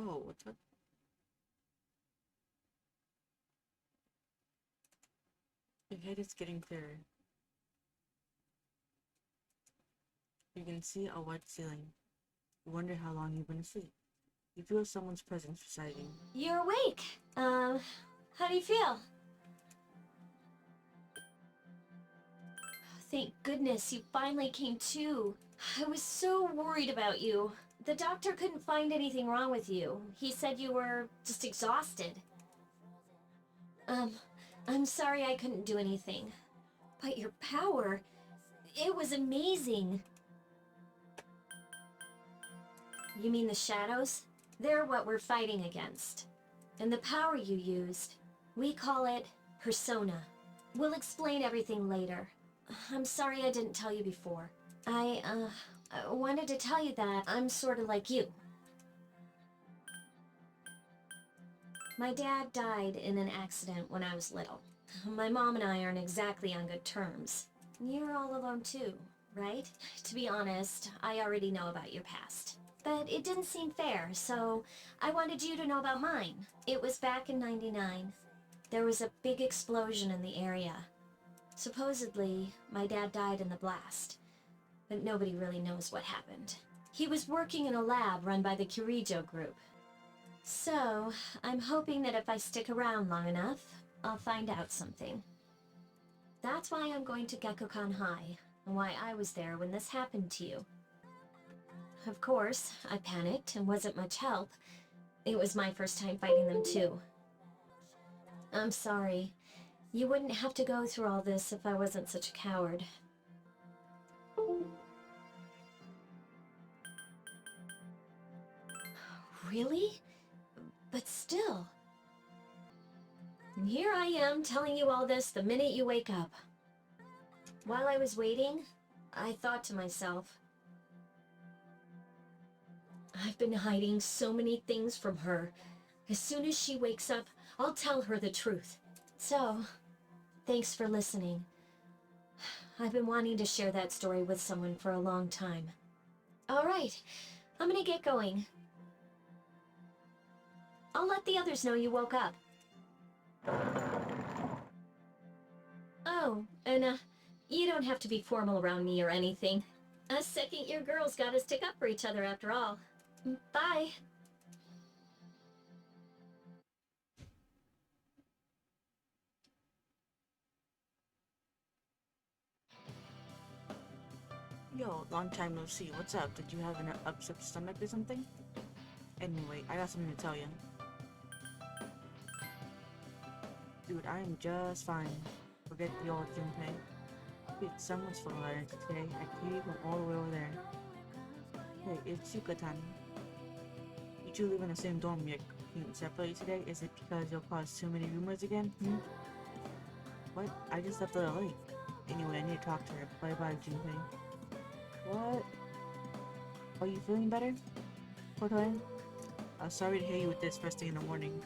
Oh, what's up? Your head is getting clearer. You can see a white ceiling. You wonder how long you've been asleep. You feel someone's presence beside you. You're awake. How do you feel? Thank goodness you finally came to. I was so worried about you. The doctor couldn't find anything wrong with you. He said you were just exhausted. Um, I'm sorry I couldn't do anything. But your power, it was amazing. You mean the shadows? They're what we're fighting against. And the power you used, we call it persona. We'll explain everything later. I'm sorry I didn't tell you before. I wanted to tell you that I'm sort of like you. My dad died in an accident when I was little. My mom and I aren't exactly on good terms. You're all alone too, right? To be honest, I already know about your past. But it didn't seem fair, so I wanted you to know about mine. It was back in '99. There was a big explosion in the area. Supposedly, my dad died in the blast, but nobody really knows what happened. He was working in a lab run by the Kirijo group. So, I'm hoping that if I stick around long enough, I'll find out something. That's why I'm going to Gekukan High, and why I was there when this happened to you. Of course, I panicked and wasn't much help. It was my first time fighting them too. I'm sorry. You wouldn't have to go through all this if I wasn't such a coward. Really? But still. And here I am telling you all this the minute you wake up. While I was waiting, I thought to myself, I've been hiding so many things from her. As soon as she wakes up, I'll tell her the truth. So, thanks for listening. I've been wanting to share that story with someone for a long time. Alright, I'm gonna get going. I'll let the others know you woke up. Oh, and you don't have to be formal around me or anything. A second-year girls gotta stick up for each other after all. Bye. Yo, long time no see. What's up? Did you have an upset stomach or something? Anyway, I got something to tell you. Dude, I am just fine. Forget the old Junpei. Wait, someone's phone line today. I came from all the way over there. Hey, it's Yucatan. You two live in the same dorm yet separately today? Is it because you'll cause too many rumors again? What? I just left a little late. Anyway, I need to talk to her. Bye bye, Junpei. What? Are you feeling better? Kotoe? Sorry to hear you with this first thing in the morning.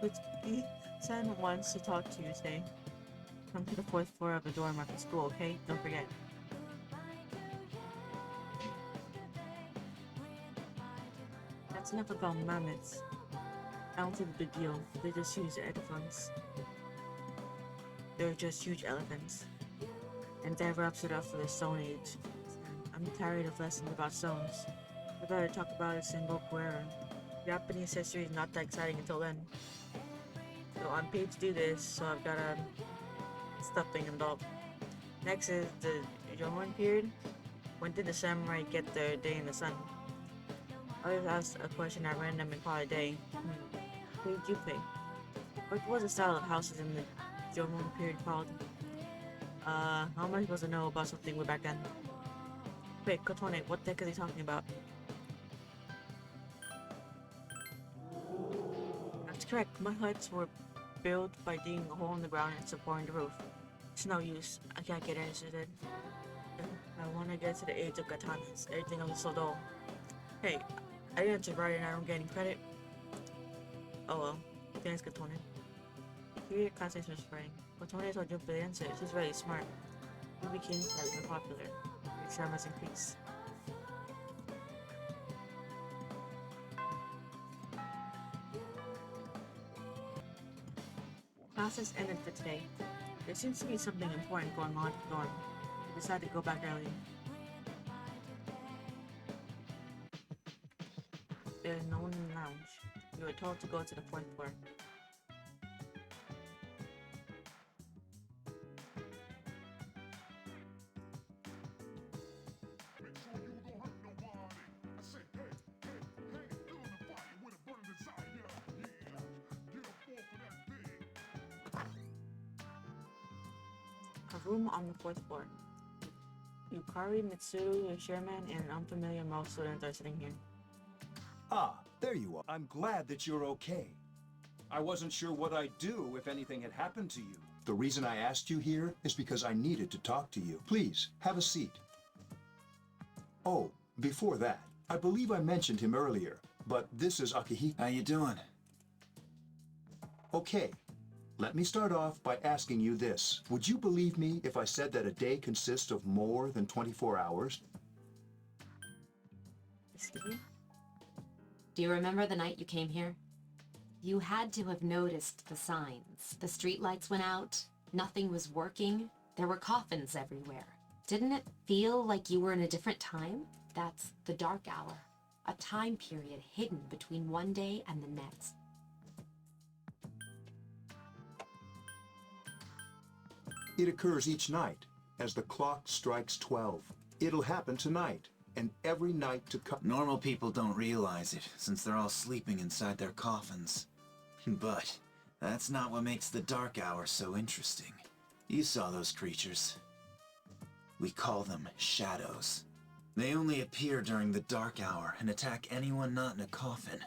Ikutsuki-san wants to talk to you today. Come to the 4th floor of the dorm after school, okay? Don't forget. That's enough about mammoths. I don't think it's a big deal. They're just huge elephants. They're just huge elephants. And that wraps it up for the Stone Age. I'm tired of lessons about stones. We better talk about it in Gokuera. Japanese history is not that exciting until then. So I'm paid to do this, so I've gotta stop being an adult. Next is the Jomon period. When did the samurai get their day in the sun? Others asked a question at random and called it a day. Who did you pick? What was the style of houses in the Jomon period called? How am I supposed to know about something way back then? Wait, Kotone, what the heck is he talking about? That's correct. My huts were built by digging a hole in the ground and supporting the roof. It's no use. I can't get interested. I want to get to the age of katanas. Everything else is so dull. Hey, I answered right and I don't get any credit. Oh well. Thanks, Kotone. Here your conversation was spraying. Kotone told Junpei the answer. She's really smart. You became very popular. Your charm has increased. classes ended for today. There seems to be something important going on at the dorm. We decided to go back early. There is no one in the lounge. We were told to go to the fourth floor. A room on the fourth floor. Yukari, Mitsuru, Sherman, and an unfamiliar male student are sitting here. Ah, there you are. I'm glad that you're okay. I wasn't sure what I'd do if anything had happened to you. The reason I asked you here is because I needed to talk to you. Please, have a seat. Oh, before that, I believe I mentioned him earlier, but this is Akihiko. How you doing? Okay, let me start off by asking you this. Would you believe me if I said that a day consists of more than 24 hours? Excuse me? Do you remember the night you came here? You had to have noticed the signs. The streetlights went out, nothing was working, there were coffins everywhere. Didn't it feel like you were in a different time? That's the dark hour, a time period hidden between one day and the next. It occurs each night, as the clock strikes 12. It'll happen tonight, and every night to come. Normal people don't realize it, since they're all sleeping inside their coffins. But that's not what makes the dark hour so interesting. You saw those creatures. We call them shadows. They only appear during the dark hour and attack anyone not in a coffin.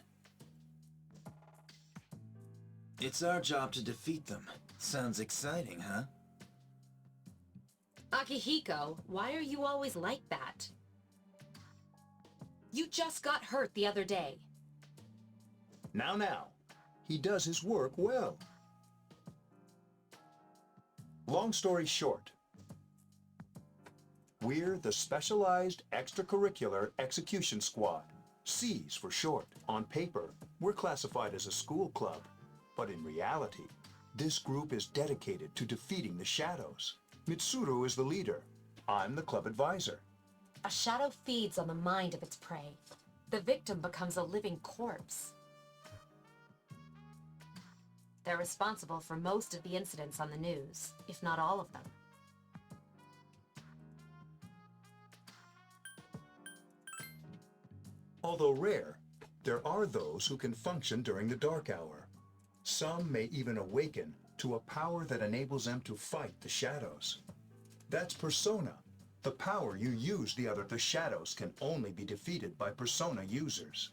It's our job to defeat them. Sounds exciting, huh? Akihiko, why are you always like that? You just got hurt the other day. Now. He does his work well. Long story short, we're the Specialized Extracurricular Execution Squad. C's for short. On paper, we're classified as a school club. But in reality, this group is dedicated to defeating the shadows. Mitsuru is the leader. I'm the club advisor. A shadow feeds on the mind of its prey. The victim becomes a living corpse. They're responsible for most of the incidents on the news, if not all of them. Although rare, there are those who can function during the dark hour. Some may even awaken to a power that enables them to fight the shadows. That's persona. The power you use the shadows can only be defeated by persona users.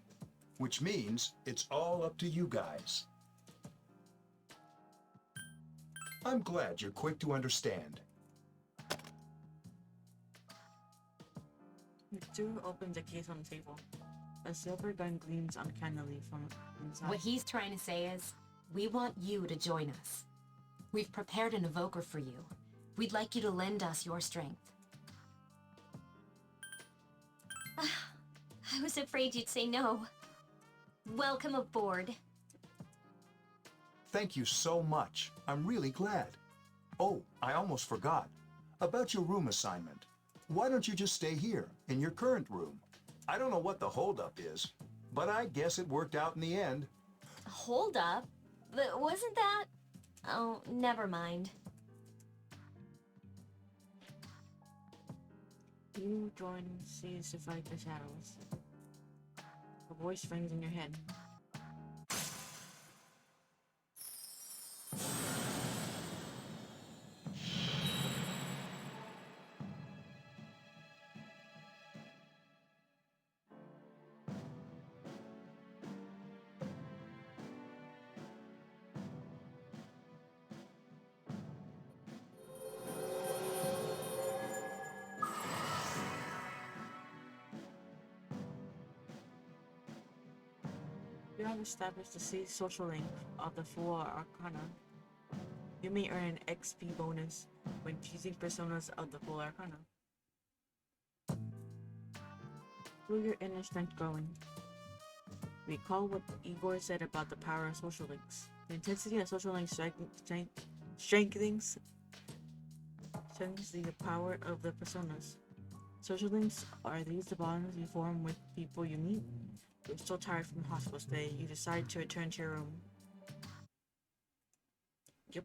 Which means it's all up to you guys. I'm glad you're quick to understand. Mitsuru opens a case on the table. A silver gun gleams uncannily from inside. What he's trying to say is, we want you to join us. We've prepared an evoker for you. We'd like you to lend us your strength. I was afraid you'd say no. Welcome aboard. Thank you so much. I'm really glad. Oh, I almost forgot. About your room assignment. Why don't you just stay here, in your current room? I don't know what the holdup is, but I guess it worked out in the end. Hold up. But wasn't that... Oh, never mind. You join C's to fight the shadows. A voice rings in your head. You have established the C social link of the 4 Arcana. You may earn an XP bonus when choosing personas of the 4 Arcana. Feel your inner strength growing. Recall what Igor said about the power of social links. The intensity of social links strengthens the power of the personas. Social links are these the bonds you form with people you meet. You're still tired from the hospital stay. You decide to return to your room. Yep.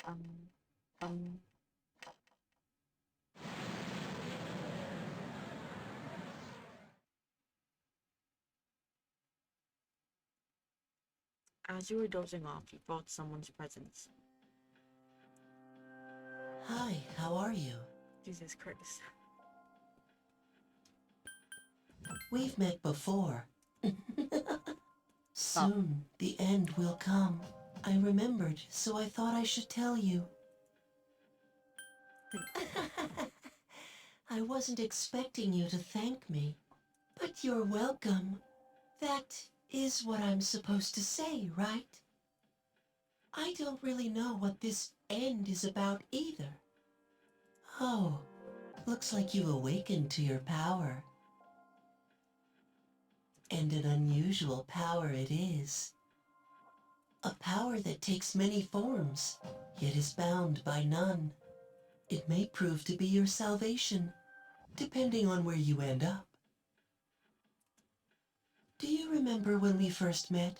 Um, um. As you were dozing off, you felt someone's presence. Hi, how are you? Jesus Christ. We've met before. Soon, the end will come. I remembered, so I thought I should tell you. I wasn't expecting you to thank me, but you're welcome. That is what I'm supposed to say, right? I don't really know what this end is about either. Oh, looks like you've awakened to your power. And an unusual power it is. A power that takes many forms, yet is bound by none. It may prove to be your salvation, depending on where you end up. Do you remember when we first met?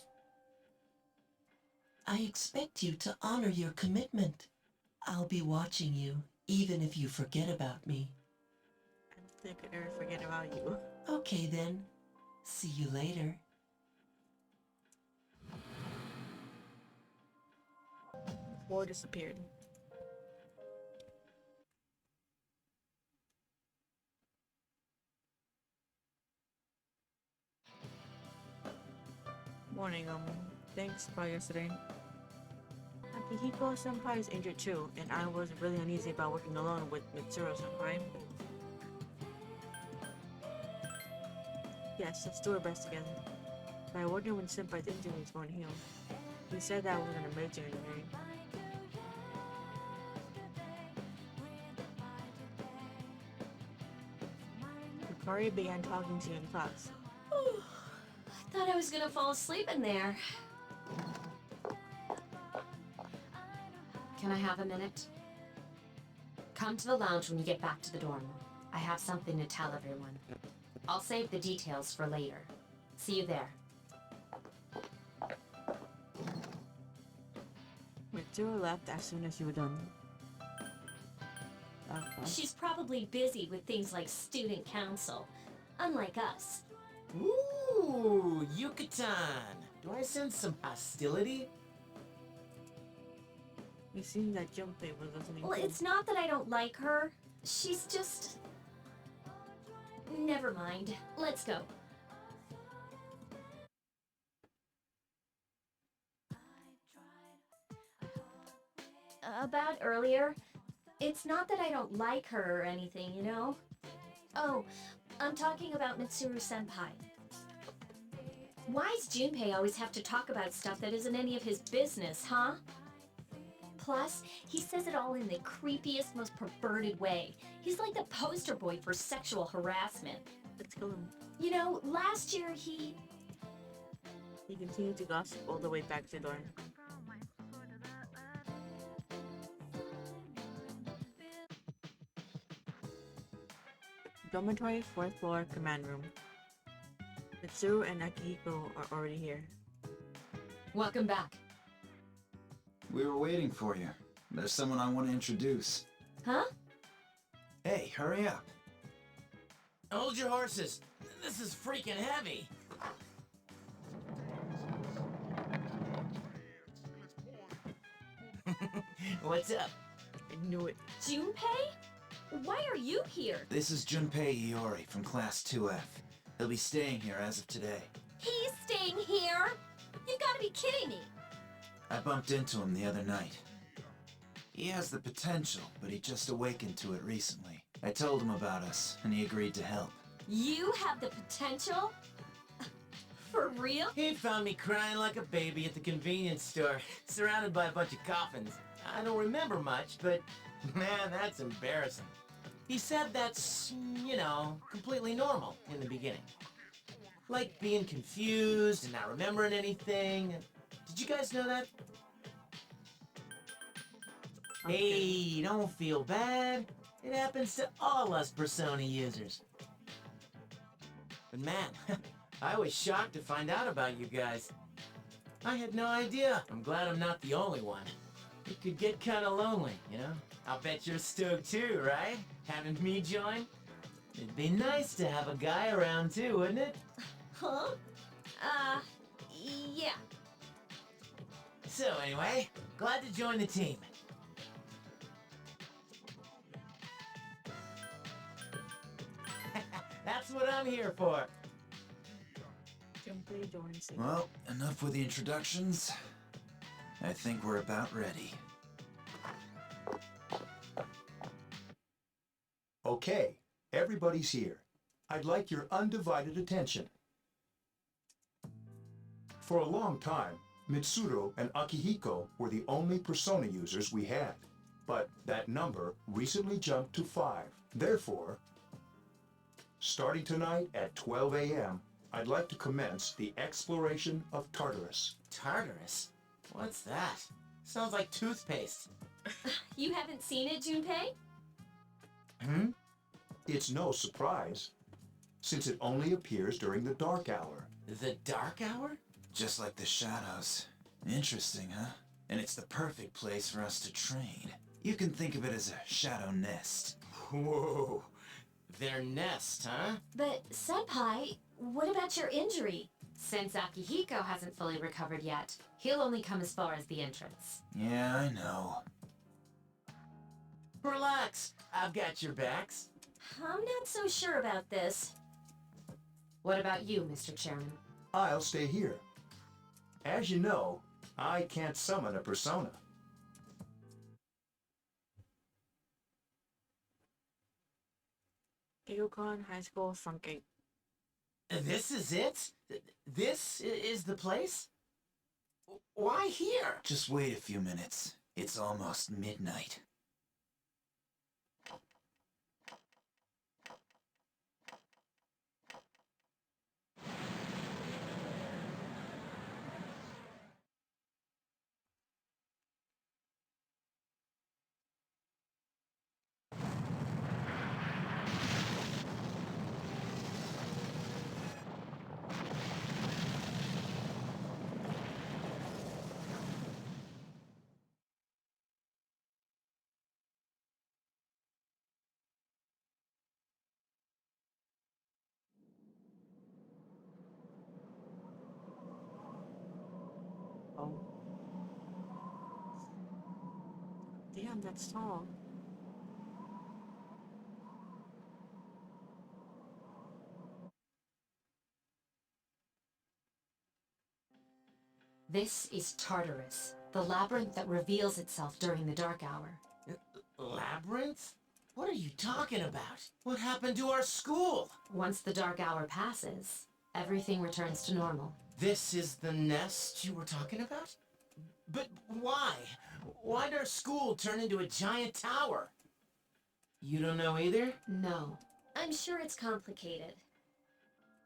I expect you to honor your commitment. I'll be watching you, even if you forget about me. I don't think I could ever forget about you. Okay then. See you later. War disappeared. Morning, thanks for yesterday. Akihiko senpai is injured too, and I was really uneasy about working alone with Mitsuru senpai. Yes, let's do our best together. But I wonder when senpai's injury is going to heal. He said that was an amazing injury. Hikari began talking to you in class. I thought I was gonna fall asleep in there. Can I have a minute? Come to the lounge when you get back to the dorm. I have something to tell everyone. I'll save the details for later. See you there. Mitsuru left as soon as you were done. She's probably busy with things like student council, unlike us. Ooh, Yucatan! Do I sense some hostility? You seem that Junpei was listening Well, too. it's not that I don't like her. She's just... Never mind. Let's go. About earlier, it's not that I don't like her or anything, you know? Oh, I'm talking about Mitsuru-senpai. Why does Junpei always have to talk about stuff that isn't any of his business, huh? Plus, he says it all in the creepiest, most perverted way. He's like the poster boy for sexual harassment. Let's kill him. You know, last year he... He continued to gossip all the way back to the dorm. Dormitory, 4th floor, command room. Mitsuru and Akihiko are already here. Welcome back. We were waiting for you. There's someone I want to introduce. Huh? Hey, hurry up. Hold your horses. This is freaking heavy. What's up? I knew it. Junpei? Why are you here? This is Junpei Iori from Class 2F. He'll be staying here as of today. He's staying here? You gotta be kidding me. I bumped into him the other night. He has the potential, but he just awakened to it recently. I told him about us, and he agreed to help. You have the potential? For real? He found me crying like a baby at the convenience store, surrounded by a bunch of coffins. I don't remember much, but Man, that's embarrassing. He said that's, completely normal in the beginning. Like being confused and not remembering anything. Did you guys know that? Hey, don't feel bad. It happens to all us Persona users. But man, I was shocked to find out about you guys. I had no idea. I'm glad I'm not the only one. It could get kinda lonely, I'll bet you're stoked too, right? Having me join? It'd be nice to have a guy around too, wouldn't it? Huh? Yeah. So anyway, glad to join the team. That's what I'm here for. Junpei joins in. Well, enough with the introductions. I think we're about ready. Okay, everybody's here. I'd like your undivided attention. For a long time, Mitsuru and Akihiko were the only Persona users we had. But that number recently jumped to 5. Therefore, starting tonight at 12 a.m., I'd like to commence the exploration of Tartarus. Tartarus? What's that? Sounds like toothpaste. You haven't seen it, Junpei? Hmm? It's no surprise, since it only appears during the dark hour. The dark hour? Just like the shadows. Interesting, huh? And it's the perfect place for us to train. You can think of it as a shadow nest. Whoa. Their nest, huh? But, Senpai, what about your injury? Since Akihiko hasn't fully recovered yet, he'll only come as far as the entrance. Yeah, I know. Relax. I've got your backs. I'm not so sure about this. What about you, Mr. Chairman? I'll stay here. As you know, I can't summon a persona. Gyokon High School Funky. This is it? This is the place? Why here? Just wait a few minutes. It's almost midnight. Oh. Damn, that's tall. This is Tartarus, the labyrinth that reveals itself during the dark hour. Labyrinth? What are you talking about? What happened to our school? Once the dark hour passes, everything returns to normal. This is the nest you were talking about? But why? Why'd our school turn into a giant tower? You don't know either? No. I'm sure it's complicated.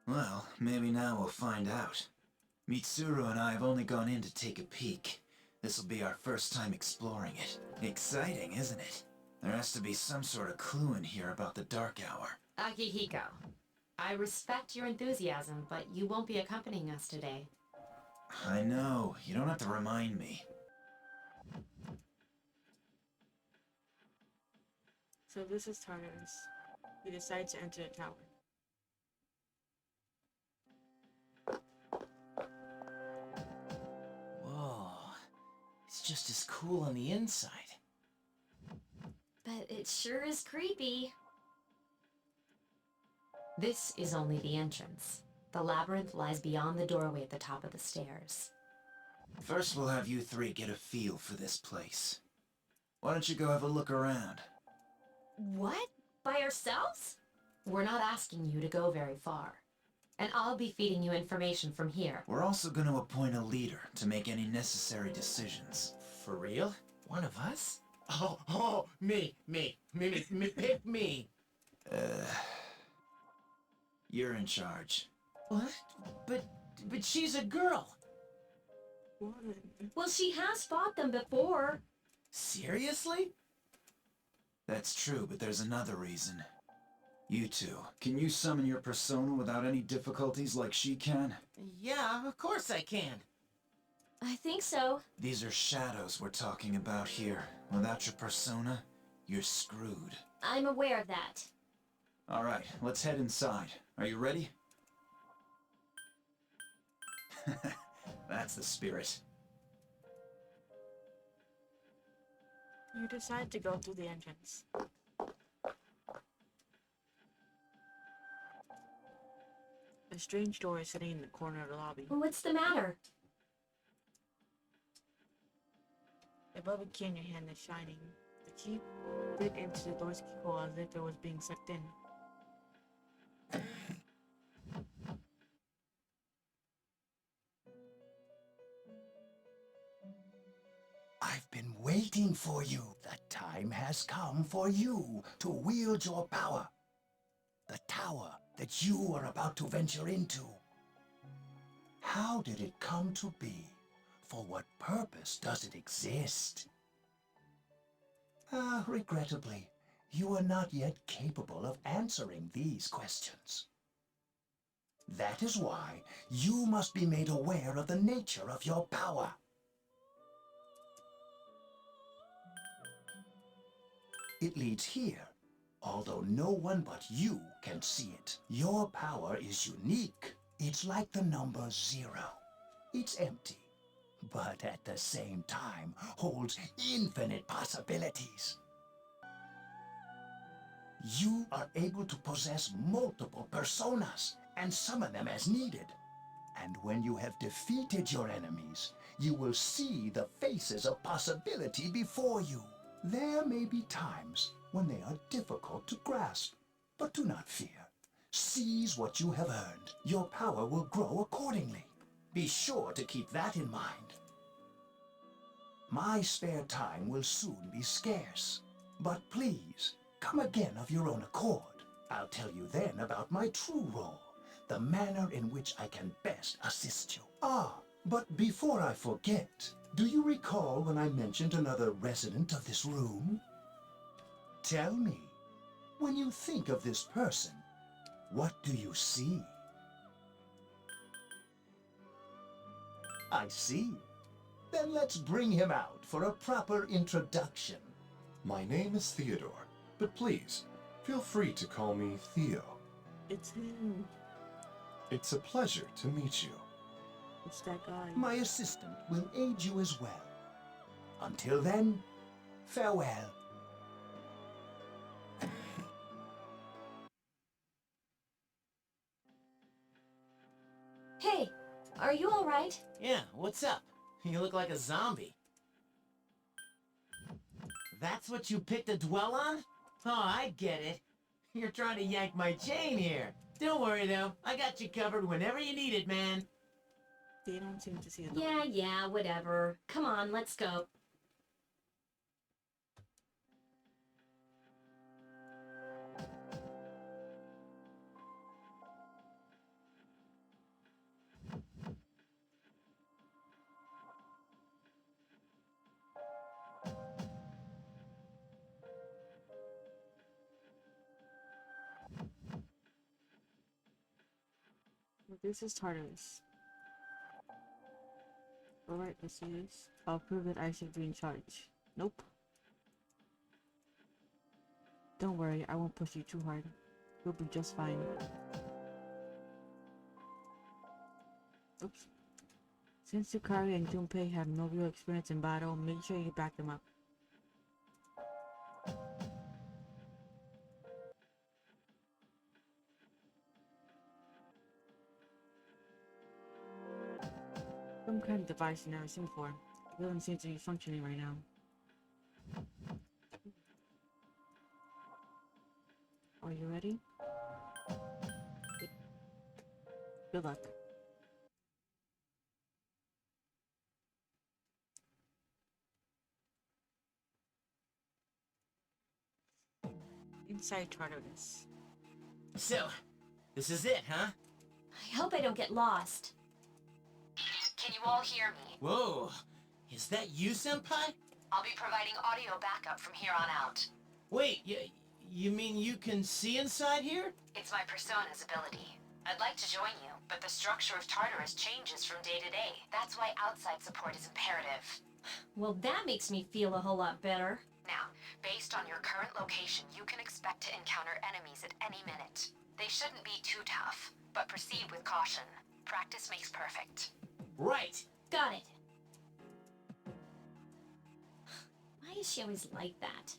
Well, maybe now we'll find out. Mitsuru and I have only gone in to take a peek. This'll be our first time exploring it. Exciting, isn't it? There has to be some sort of clue in here about the dark hour. Akihiko, I respect your enthusiasm, but you won't be accompanying us today. I know. You don't have to remind me. So this is Tartarus. We decide to enter the tower. Whoa. It's just as cool on the inside. But it sure is creepy. This is only the entrance. The labyrinth lies beyond the doorway at the top of the stairs. First, we'll have you three get a feel for this place. Why don't you go have a look around? What? By ourselves? We're not asking you to go very far. And I'll be feeding you information from here. We're also going to appoint a leader to make any necessary decisions. For real? One of us? Me, pick me. You're in charge. What? But she's a girl. What? Well, she has fought them before. Seriously? That's true, but there's another reason. You two, can you summon your persona without any difficulties like she can? Yeah, of course I can. I think so. These are shadows we're talking about here. Without your persona, you're screwed. I'm aware of that. Alright, let's head inside. Are you ready? That's the spirit. You decide to go through the entrance. A strange door is sitting in the corner of the lobby. What's the matter? A velvet key in your hand is shining. The key bit into the door's keyhole as if it was being sucked in. I've been waiting for you. The time has come for you to wield your power. The tower that you are about to venture into. How did it come to be? For what purpose does it exist? Regrettably, you are not yet capable of answering these questions. That is why you must be made aware of the nature of your power. It leads here, although no one but you can see it. Your power is unique. It's like the number 0. It's empty, but at the same time holds infinite possibilities. You are able to possess multiple personas and summon them as needed. And when you have defeated your enemies, you will see the faces of possibility before you. There may be times when they are difficult to grasp, but do not fear. Seize what you have earned. Your power will grow accordingly. Be sure to keep that in mind. My spare time will soon be scarce, but please, come again of your own accord. I'll tell you then about my true role, the manner in which I can best assist you. But before I forget, do you recall when I mentioned another resident of this room? Tell me, when you think of this person, what do you see? I see. Then let's bring him out for a proper introduction. My name is Theodore, but please, feel free to call me Theo. It's him. It's a pleasure to meet you. It's that guy. My assistant will aid you as well. Until then, farewell. Hey, are you alright? Yeah, what's up? You look like a zombie. That's what you picked to dwell on? Oh, I get it. You're trying to yank my chain here. Don't worry, though. I got you covered whenever you need it, man. They don't seem to see the Yeah, whatever. Come on, let's go. This is tartarus. Alright, let's do this. I'll prove that I should be in charge. Nope. Don't worry, I won't push you too hard. You'll be just fine. Oops. Since Yukari and Junpei have no real experience in battle, make sure you back them up. Some kind of device I've never seen before. It doesn't seem to be functioning right now. Are you ready? Good luck. inside Tartarus. So, this is it, huh? I hope I don't get lost. Can you all hear me? Whoa, is that you, Senpai? I'll be providing audio backup from here on out. Wait, you mean you can see inside here? It's my persona's ability. I'd like to join you, but the structure of Tartarus changes from day to day. That's why outside support is imperative. Well, that makes me feel a whole lot better. Now, based on your current location, you can expect to encounter enemies at any minute. They shouldn't be too tough, but proceed with caution. Practice makes perfect. Right. Got it. Why is she always like that?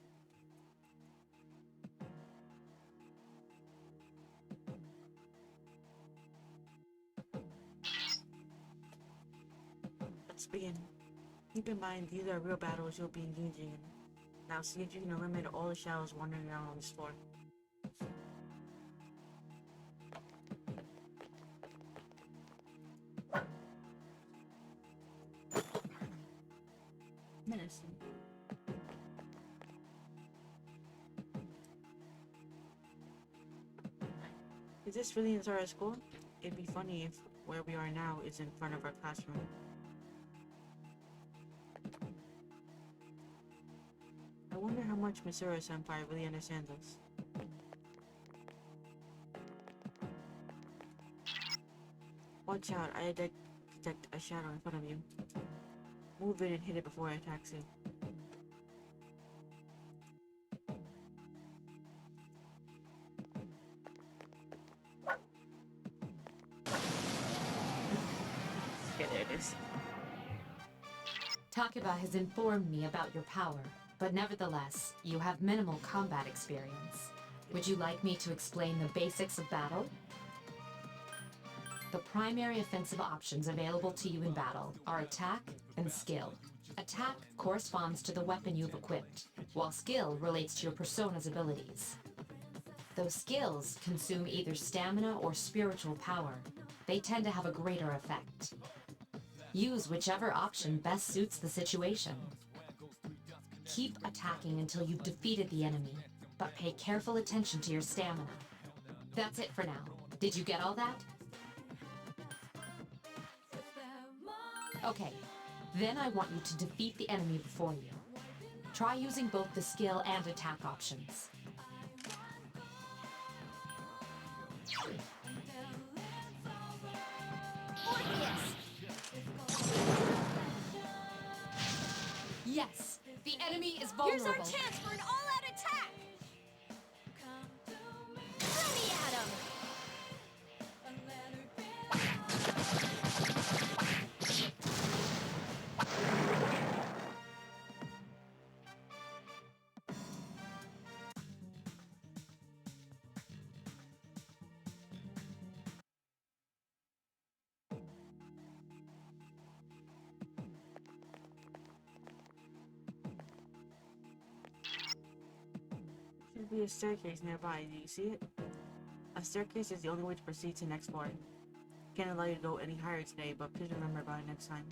Let's begin. Keep in mind, these are real battles you'll be engaging in. Now see if you can eliminate all the shadows wandering around on this floor. Menacing. Is this really inside our school? It'd be funny if where we are now is in front of our classroom. I wonder how much Misura-senpai really understands us. Watch out, I detect a shadow in front of you. Move in and hit it before it attacks you. Okay, there it is. Takeba has informed me about your power, but nevertheless, you have minimal combat experience. Would you like me to explain the basics of battle? The primary offensive options available to you in battle are attack and skill. Attack corresponds to the weapon you've equipped, while skill relates to your persona's abilities. Those skills consume either stamina or spiritual power. They tend to have a greater effect. Use whichever option best suits the situation. Keep attacking until you've defeated the enemy, but pay careful attention to your stamina. That's it for now. Did you get all that? Okay, then I want you to defeat the enemy before you. Try using both the skill and attack options. Yes, the enemy is vulnerable. Here's our chance for an all-out attack! Throw me at him! Should be a staircase nearby. Do you see it? A staircase is the only way to proceed to the next floor. Can't allow you to go any higher today, but please remember about it next time.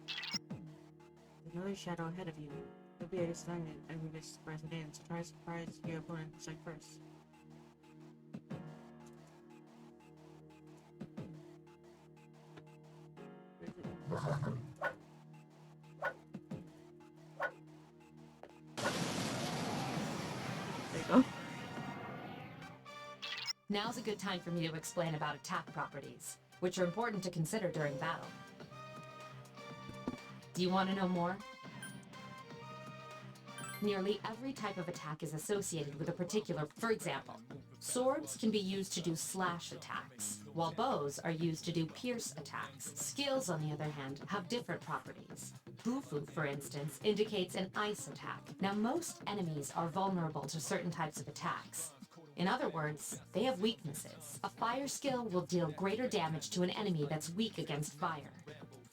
There's another shadow ahead of you. You'll be a disadvantage and we get surprised in, so try to surprise your opponent strike first. There you go. Now's a good time for me to explain about attack properties, which are important to consider during battle. Do you want to know more? Nearly every type of attack is associated with a particular... For example, swords can be used to do slash attacks, while bows are used to do pierce attacks. Skills, on the other hand, have different properties. Bufu, for instance, indicates an ice attack. Now, most enemies are vulnerable to certain types of attacks. In other words, they have weaknesses. A fire skill will deal greater damage to an enemy that's weak against fire.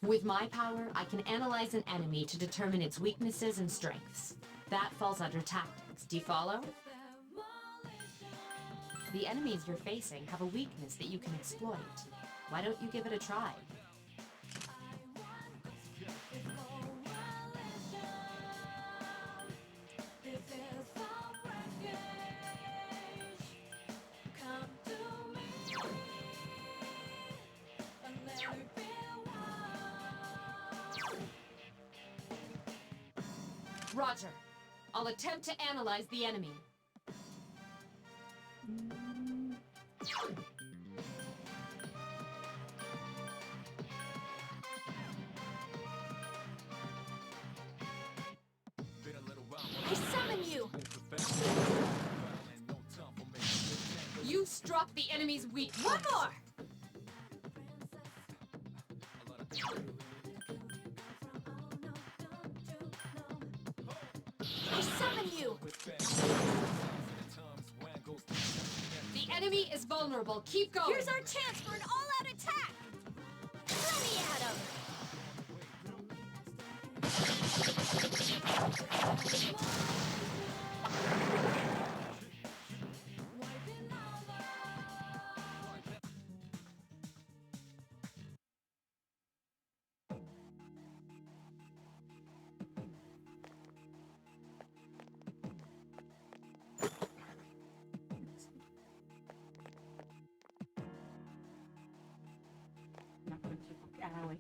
With my power, I can analyze an enemy to determine its weaknesses and strengths. That falls under tactics. Do you follow? The enemies you're facing have a weakness that you can exploit. Why don't you give it a try? Roger. I'll attempt to analyze the enemy. I summon you! You struck the enemy's weak. One more! I summon you! The enemy is vulnerable. Keep going. Here's our chance for an all-out attack! Throw me at him! Not going to look out of the way.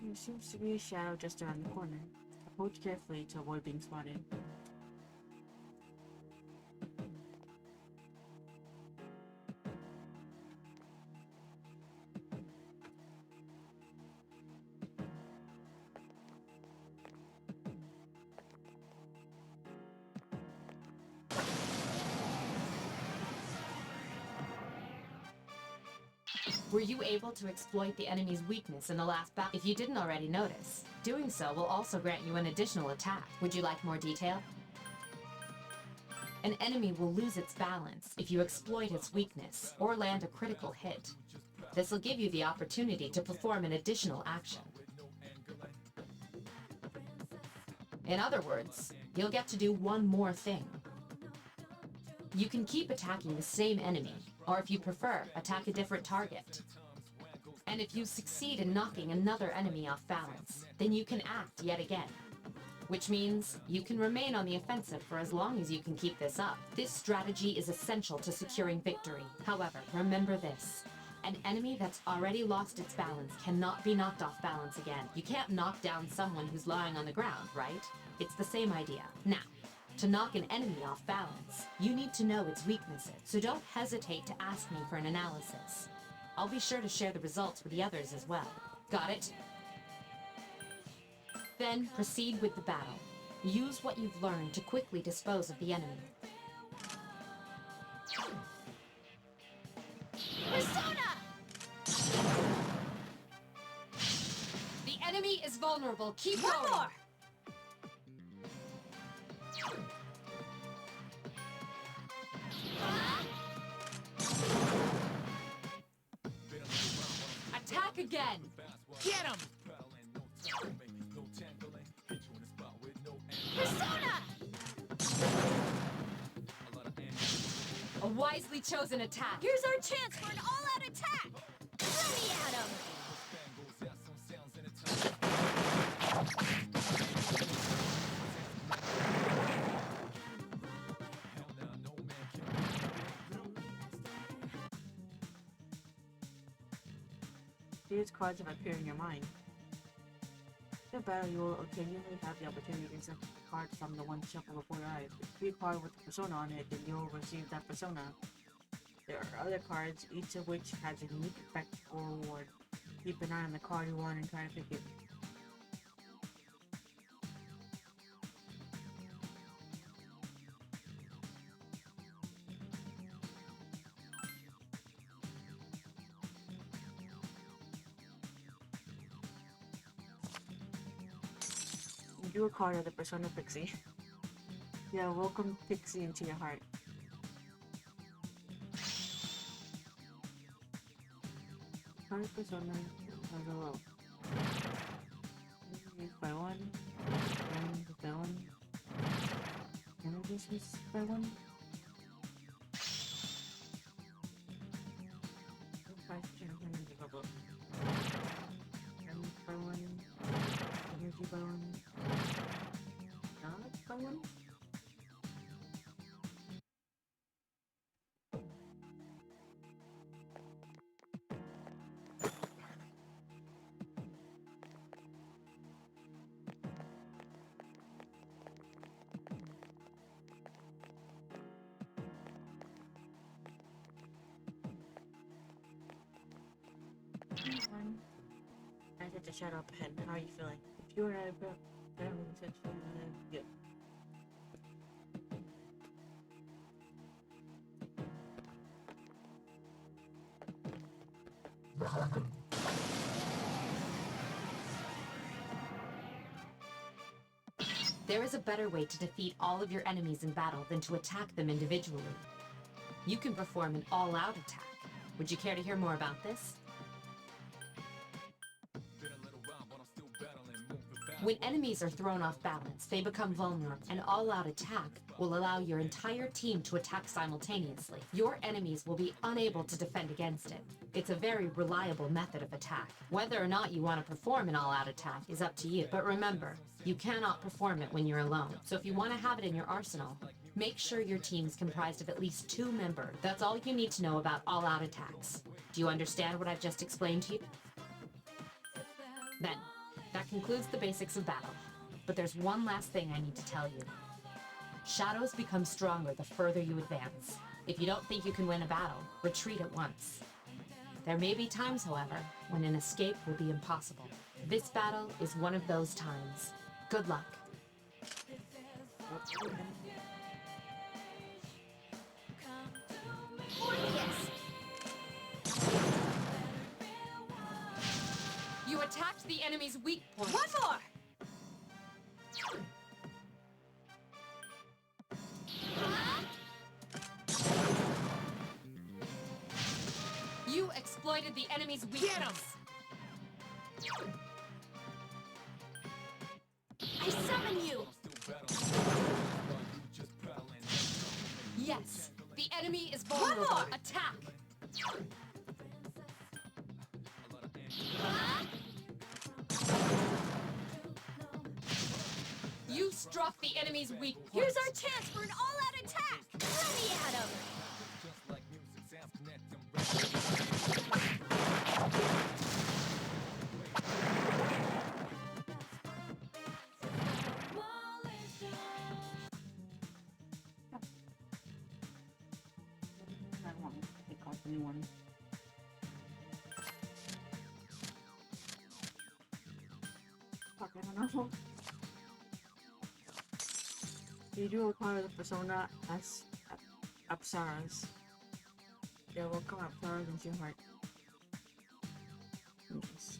There seems to be a shadow just around the corner. Approach carefully to avoid being spotted. Were you able to exploit the enemy's weakness in the last battle? If you didn't already notice, doing so will also grant you an additional attack. Would you like more detail? An enemy will lose its balance if you exploit its weakness or land a critical hit. This will give you the opportunity to perform an additional action. In other words, you'll get to do one more thing. You can keep attacking the same enemy, or if you prefer, attack a different target. And if you succeed in knocking another enemy off balance, then you can act yet again. Which means you can remain on the offensive for as long as you can keep this up. This strategy is essential to securing victory. However, remember this. An enemy that's already lost its balance cannot be knocked off balance again. You can't knock down someone who's lying on the ground, right? It's the same idea. Now, to knock an enemy off balance, you need to know its weaknesses, so don't hesitate to ask me for an analysis. I'll be sure to share the results with the others as well. Got it? Then proceed with the battle. Use what you've learned to quickly dispose of the enemy. Persona! The enemy is vulnerable. Keep One going. more! Attack again. Get him! Persona! A wisely chosen attack. Here's our chance for an all-out attack! Throw me at him! These cards have appeared in your mind. In the battle, you will occasionally have the opportunity to select a card from the one shuffle before your eyes. If you see a card with a persona on it, then you'll receive that persona. There are other cards, each of which has a unique effect or reward. Keep an eye on the card you want and try to pick it. You a card of the persona Pixie. Yeah, welcome Pixie into your heart. Card persona has a low. Used by one. Used by one. Energies used by one. 5 energy bubble. Energy by one. Energy by one. Not by one. I hit the shadow up ahead. How are you feeling? If you were at a yeah. There is a better way to defeat all of your enemies in battle than to attack them individually. You can perform an all-out attack. Would you care to hear more about this? When enemies are thrown off balance, they become vulnerable. An all-out attack will allow your entire team to attack simultaneously. Your enemies will be unable to defend against it. It's a very reliable method of attack. Whether or not you want to perform an all-out attack is up to you. But remember, you cannot perform it when you're alone. So if you want to have it in your arsenal, make sure your team's comprised of at least 2 members. That's all you need to know about all-out attacks. Do you understand what I've just explained to you? Then, that concludes the basics of battle. But there's one last thing I need to tell you. Shadows become stronger the further you advance. If you don't think you can win a battle, retreat at once. There may be times, however, when an escape will be impossible. This battle is one of those times. Good luck. You attacked the enemy's weak point. One more! You exploited the enemy's weakness. Get him! I summon you! Yes, the enemy is vulnerable. more! Attack! You struck the enemy's weak point. Here's our chance for an all-out attack! Let me at him! I want to pick off anyone. Fuck, I don't know. You do acquire the persona as Apsaras. You're welcome Apsaras into your heart. Yes.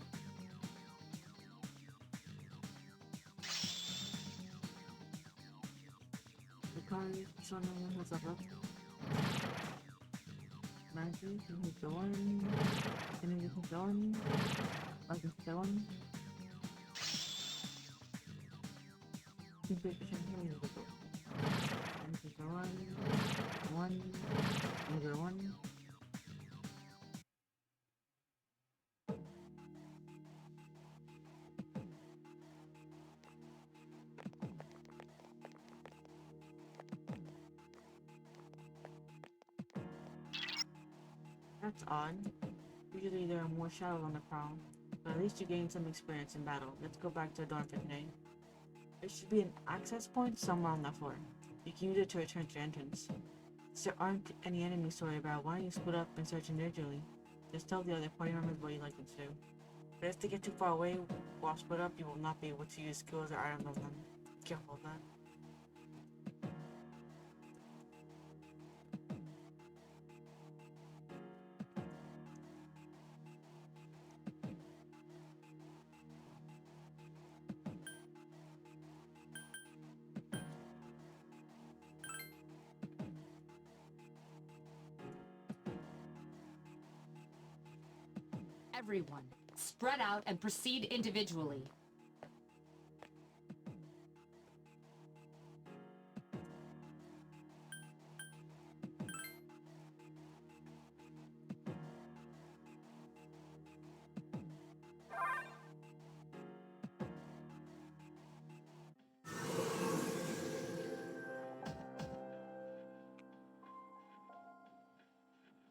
The current persona has a left. Magic, you hit the one. Enemy hit the one. Like the one. You pick the champion, you go. And pick the one, another one. That's odd. Usually there are more shadows on the prowl, but at least you gain some experience in battle. Let's go back to Dawn for today. There should be an access point somewhere on that floor. You can use it to return to your entrance. Since there aren't any enemies to worry about, why don't you split up and search individually? Just tell the other party members what you'd like them to do. But if they get too far away while split up, you will not be able to use skills or items on them. Careful of that. Everyone, spread out and proceed individually.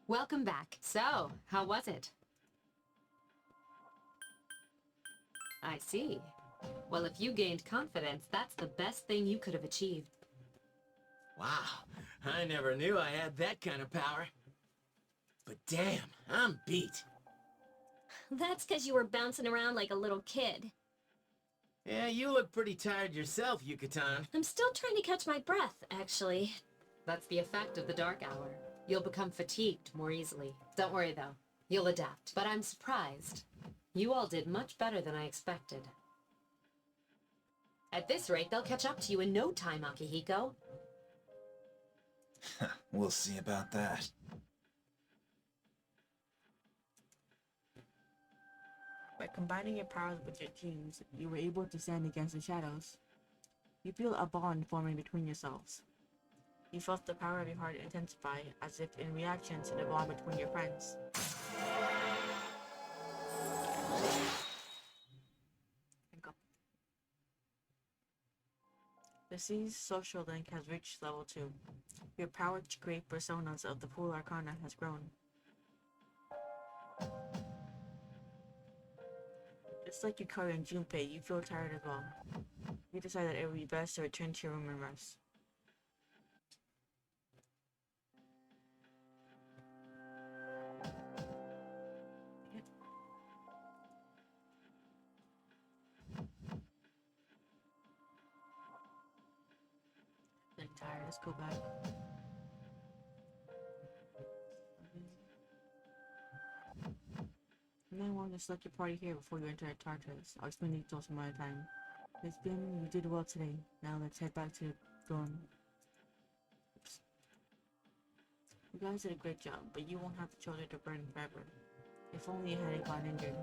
Welcome back. So, how was it? I see. Well, if you gained confidence, that's the best thing you could have achieved. Wow, I never knew I had that kind of power. But damn, I'm beat. That's because you were bouncing around like a little kid. Yeah, you look pretty tired yourself, Yucatan. I'm still trying to catch my breath, actually. That's the effect of the dark hour. You'll become fatigued more easily. Don't worry though, you'll adapt. But I'm surprised. You all did much better than I expected. At this rate, they'll catch up to you in no time, Akihiko. We'll see about that. By combining your powers with your teams, you were able to stand against the shadows. You feel a bond forming between yourselves. You felt the power of your heart intensify, as if in reaction to the bond between your friends. The Sea's social link has reached level 2. Your power to create personas of the Pool Arcana has grown. Just like Yukari and Junpei, you feel tired as well. You decide that it would be best to return to your room and rest. I'm tired, let's go back. You might want to select your party here before you enter Tartarus. I'll explain the details some other time. Miss Bin, you did well today. Now let's head back to the dorm. Oops. You guys did a great job, but you won't have the children to burn forever. If only you hadn't gotten injured.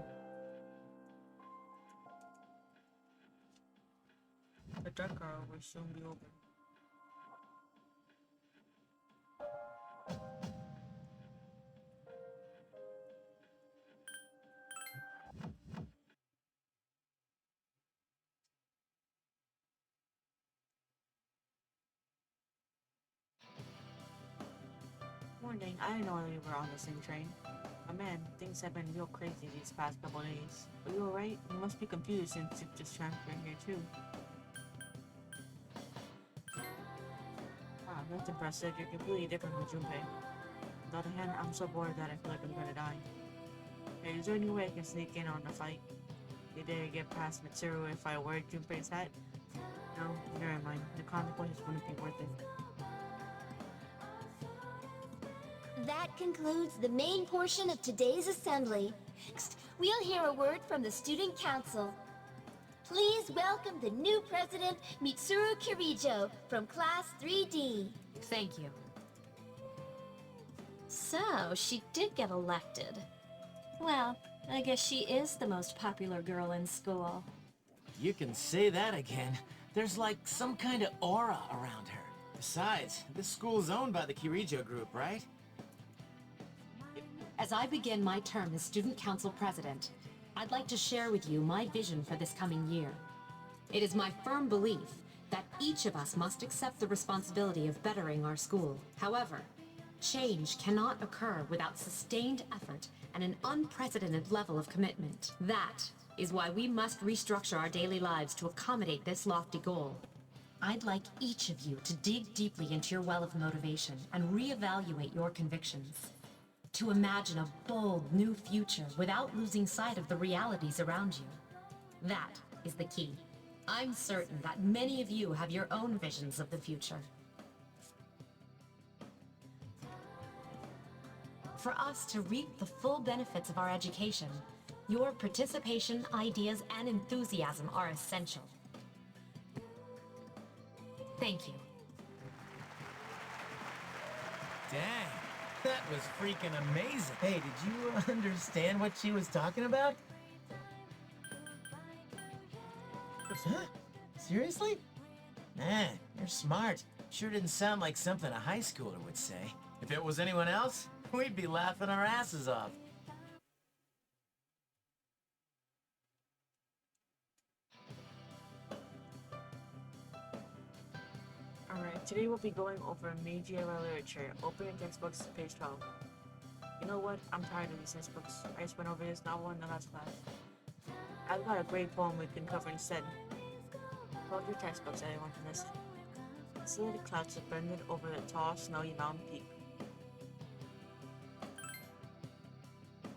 The dark hour will soon be over. Morning, I didn't know we were on the same train. Oh man, things have been real crazy these past couple days. Are you alright? You must be confused since you've just transferred here too. Wow, that's impressive. You're completely different from Junpei. On the other hand, I'm so bored that I feel like I'm gonna die. Hey, is there any way I can sneak in on the fight? You dare get past Mitsuru if I wear Junpei's hat? No, never mind. The consequences wouldn't be worth it. That concludes the main portion of today's assembly. Next, we'll hear a word from the Student Council. Please welcome the new president, Mitsuru Kirijo, from Class 3D. Thank you. So, she did get elected. Well, I guess she is the most popular girl in school. You can say that again. There's like some kind of aura around her. Besides, this school's owned by the Kirijo group, right? As I begin my term as Student Council President, I'd like to share with you my vision for this coming year. It is my firm belief that each of us must accept the responsibility of bettering our school. However, change cannot occur without sustained effort and an unprecedented level of commitment. That is why we must restructure our daily lives to accommodate this lofty goal. I'd like each of you to dig deeply into your well of motivation and reevaluate your convictions. To imagine a bold new future without losing sight of the realities around you. That is the key. I'm certain that many of you have your own visions of the future. For us to reap the full benefits of our education, your participation, ideas, and enthusiasm are essential. Thank you. Dang, that was freaking amazing. Hey, did you understand what she was talking about? Huh? Seriously? Man, you're smart. Sure didn't sound like something a high schooler would say. If it was anyone else, we'd be laughing our asses off. Alright, today we'll be going over Meiji era literature. Open your textbooks to page 12. You know what? I'm tired of these textbooks. I just went over this novel in the last class. I've got a great poem we can cover instead. Hold your textbooks, everyone, to this. Silhouetted clouds suspended over the tall, snowy mountain peak.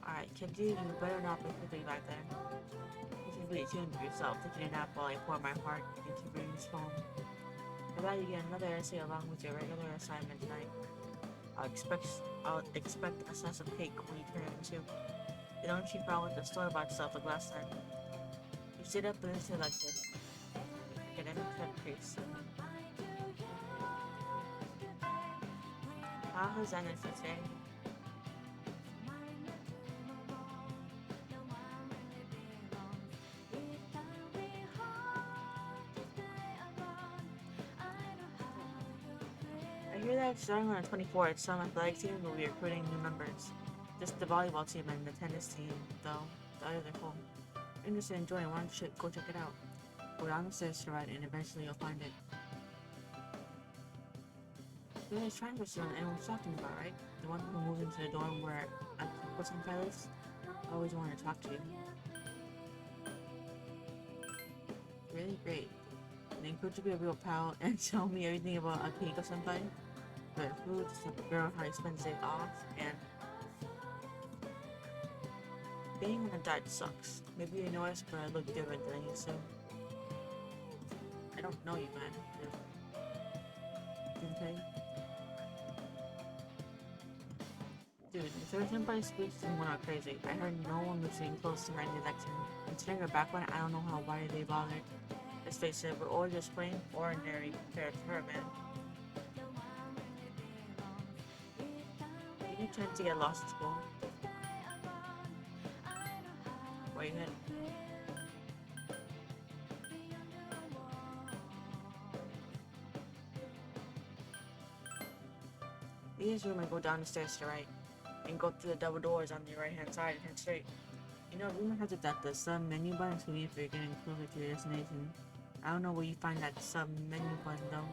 Alright, I kid you, you better not be sleeping back there. You should be attuned to yourself, taking a nap while I pour my heart into Rudy's palm. For that, you get another essay along with your regular assignment tonight. I'll expect a slice of cake when you turn in too. You don't cheap out with the store-bought stuff like last time. You sit up and listen like this. Academic increase. How has ended for today? I hear that starting on the 24th, some athletic teams will be recruiting new members. Just the volleyball team and the tennis team, though, the others are full. Interested in joining, why don't you go check it out? Go down the stairs to the right and eventually you'll find it. You're the triangle student everyone's talking about, right? The one who moved into the dorm where Akiko-senpai lives? I always wanted to talk to you. Really great. And encourage to be a real pal and tell me everything about Akiko-senpai. Her food, the type of girl, how he spends it off, and being on a diet sucks. Maybe you noticed, but I look different than I used to. I don't know you, man. Junpei? Dude, if there's somebody speaks to someone out crazy, I heard no one was sitting close to her in the election. Considering her background, I don't know why they bothered. Let's face it, we're all just plain ordinary compared to her, man. You tend to get lost at school. Where you headed? Leave this room and go down the stairs to the right. And go through the double doors on the right hand side and head straight. You know, rumor has it that the sub menu button is if you're getting closer to your destination. I don't know where you find that sub menu button though.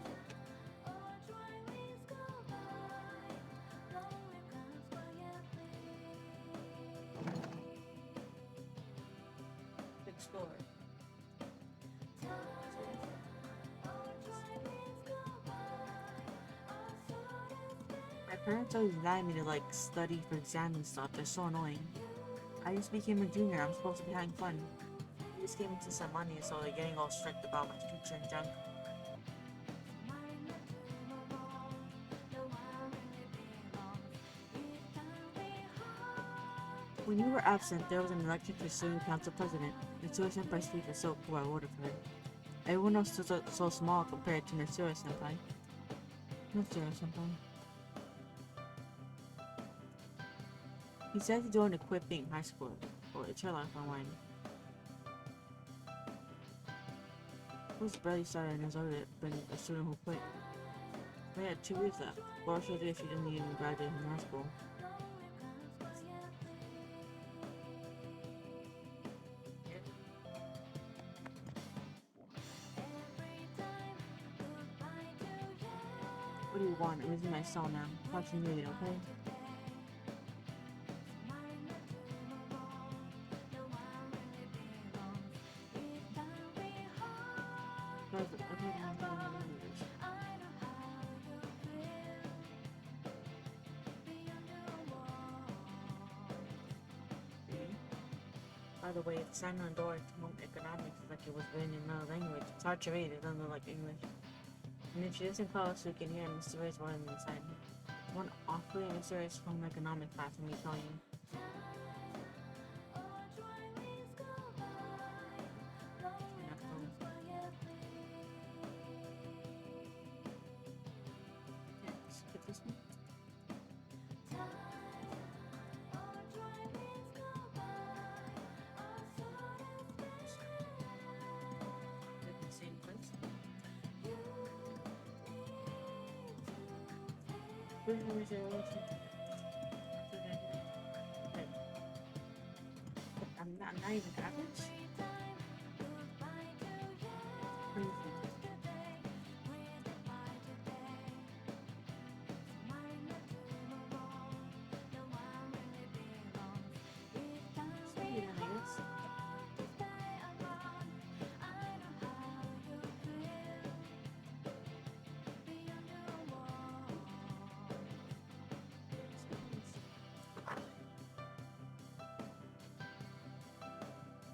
Explore. My parents always denied me to like study for exams and stuff. They're so annoying. I just became a junior. I'm supposed to be having fun. I just came into some money, so they're getting all strict about my future and junk. When you were absent, there was an election for student council president. Mitsuru-senpai's speech was so cool I voted for her. Everyone else was so small compared to Mitsuru-senpai. Mitsuru-senpai. He said he joined to quit being high school, or it's her life online. He was barely started and has already been a student who quit. We had 2 weeks left. What should do if she didn't even graduate from high school? What do you want? I'm using my cell now. Talk to me later, okay? By the way, the sign on the door to promote economics is like it was written in another language. It's hard to read, it doesn't look like English. And if she doesn't call us, we can hear a mysterious word on the sign. One awfully mysterious home economic class, let me tell you. I'm not even average. Crazy. So, yeah, I guess.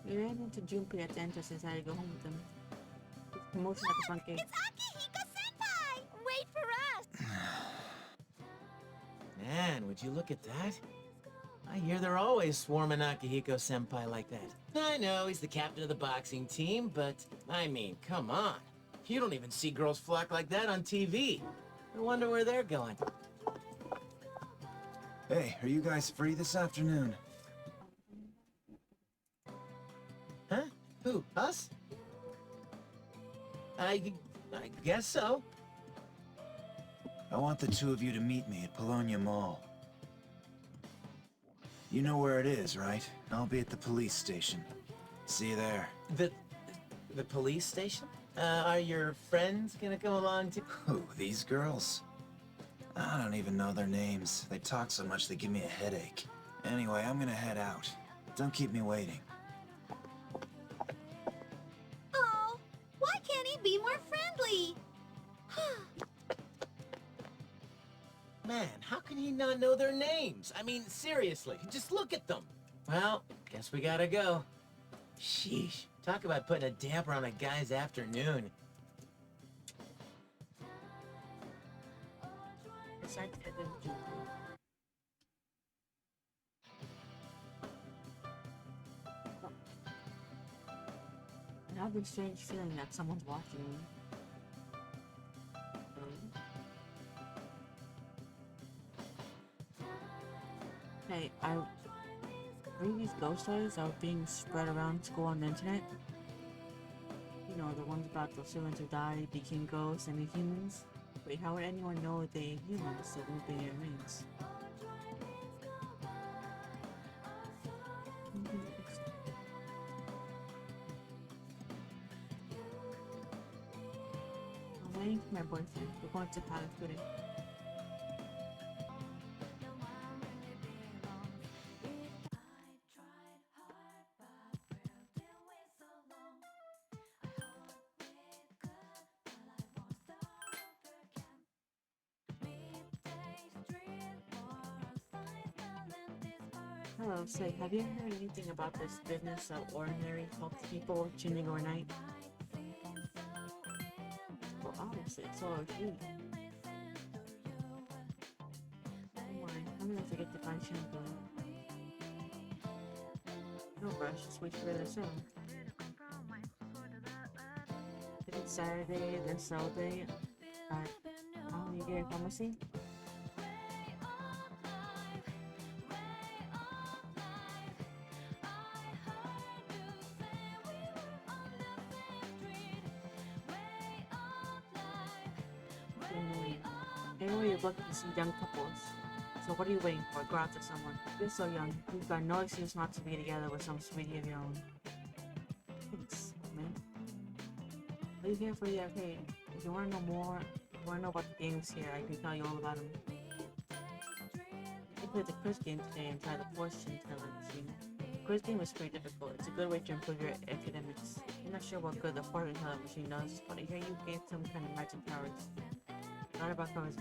We ran into Junpei at the entrance and decided to go home with them. It's promotion at the front gate. It's Akihiko-senpai! Wait for us! Man, would you look at that? I hear they're always swarming Akihiko-senpai like that. I know he's the captain of the boxing team, but I mean, come on. You don't even see girls flock like that on TV. I wonder where they're going. Hey, are you guys free this afternoon? Huh? Who? Us? I guess so. I want the two of you to meet me at Polonia Mall. You know where it is, right? I'll be at the police station. See you there. The police station? Are your friends gonna come along too? Who, these girls? I don't even know their names. They talk so much they give me a headache. Anyway, I'm gonna head out. Don't keep me waiting. Oh, why can't he be more friendly? Man, how can he not know their names? I mean, seriously, just look at them. Well, guess we gotta go. Sheesh, talk about putting a damper on a guy's afternoon. Decided to head into Junpei. I have this strange feeling that someone's watching me. Hey, I read these ghost stories that are being spread around school on the internet. You know, the ones about the students who died, became ghosts, and the humans. Wait, how would anyone know they humans that won't be their names? I'm waiting for my boyfriend. We're going to Palace today. Hello, say, have you heard anything about this business of ordinary help people tuning overnight? Well, obviously, it's all you. Don't worry, I'm gonna forget to find shampoo. No rush, just wait for the show. If it's Saturday, then sell day. You get a pharmacy? Anyway, you're looking to see young couples. So what are you waiting for? Go out to someone. You're so young. You've got no excuse not to be together with some sweetie of your own. Thanks, man. Are you here for the arcade? If you want to know more, you want to know about the games here, I can tell you all about them. You can play the quiz game today and try the fortune teller machine. The quiz game is pretty difficult. It's a good way to improve your academics. I'm not sure what good the fortune teller machine does, but I hear you gain some kind of magic powers. Not about cars.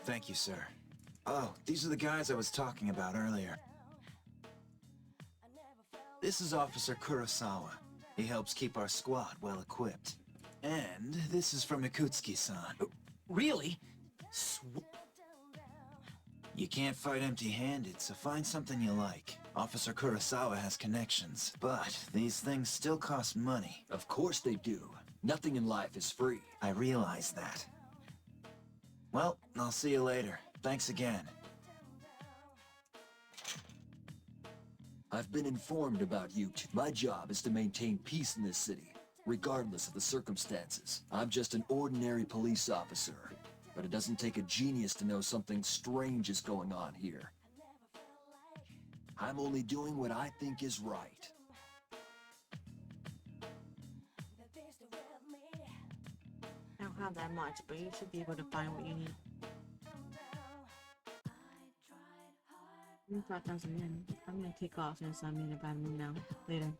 Thank you, sir. Oh, these are the guys I was talking about earlier. This is Officer Kurosawa. He helps keep our squad well equipped. And this is from Ikutsuki-san. Really? You can't fight empty-handed, so find something you like. Officer Kurosawa has connections, but these things still cost money. Of course they do. Nothing in life is free. I realize that. Well, I'll see you later. Thanks again. I've been informed about you. My job is to maintain peace in this city, regardless of the circumstances. I'm just an ordinary police officer, but it doesn't take a genius to know something strange is going on here. I'm only doing what I think is right. I don't have that much, but you should be able to find what you need. 5,000 yen. I'm gonna take off since I'm in a bad mood now. Later.